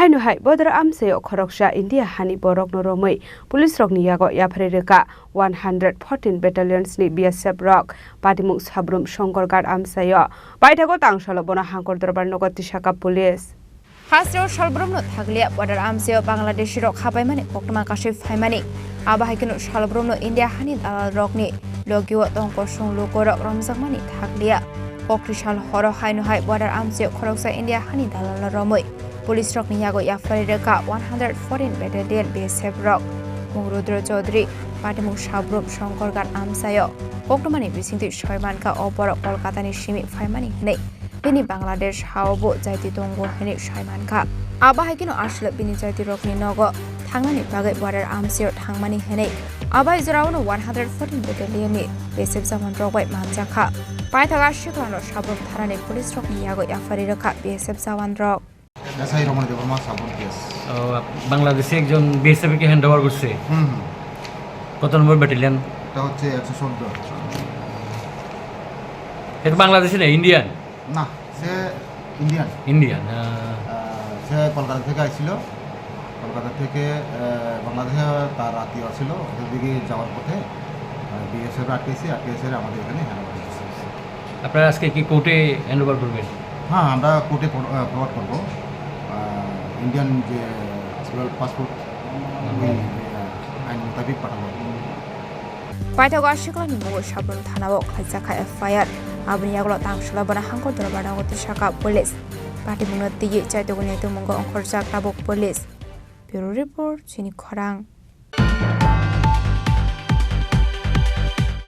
Hainu hai Bodra Amchaio Khoroksa Indiani Bohrok no Romwi Policerokni Yago YapharwiRwkha 114 Battalions ni BSF Rock Patimung Sabrum Shongorgat Amchaio Baithago tangsalo bona hangkor dorbar nogati saka police Hasro Shalbrum no Thaglia Bodra Amchaio Bangladesh Rock Habaimani Koktama Kashif Haimani Abahikino Shalbrum no Indiani Rockni Logio Tongko Shong Logorok Romzakmani Thaglia Kokrishal Horo Hainu hai Bodra Amchaio Khoroksa Indiani Dalal Romwi Policerokni Yago YapharwiRwkha 114 Battalion BSF Rock Mungrudro Chaudhary Patimung Sabrum Shongorgat Amchaio Koktomani Bisingti Shoimanka Oborok Kolkatani Shimi Faimani Hene Bini Bangladesh Haobo Jaiti Tongo Hene Shoimanka Abahikino Ashle Bini Jaiti Rokni Nogo Thangmani Bagai Bodra Amchaio Thangmani Hene Abai Zrawno 114 Battalion ni BSF Zaman Rogwai Manjaka Paithaga Shiklano Sabrum Tharani Policerokni Yago YapharwiRwkha BSF Zaman Rog Nasai Roman Devarma Sabon case. বাংলাদেশে একজন BSF কে hand over করছে কত নম্বর battalion এটা হচ্ছে 114 এটা বাংলাদেশে না Indian না সে ইন্ডিয়ান সে কলকাতা থেকে আইছিল কলকাতা থেকে বাংলাদেশে তার আত্মীয় ছিল ওদের দিকে যাওয়ার পথে বিএসএফ আটকেছে আমাদের এখানে হ্যান্ড ওভার করছে আপনারা আজকে কি কোর্টে হ্যান্ড ওভার করবেন হ্যাঁ আমরা কোর্টে প্রভাব করব ইন্ডিয়ান যে পাসপোর্ট আইন মোতাবেক পাঠাবো Paithago Shiklani Mugo Sabrum Thanao Khaisakha FIR Abni Yaglo Tangshala Bana Hangkor Dorbar Nogati Saka Police Patimung Tiyi Chaitogone Tumungo Khorang Police Bureau Report Chini Khorang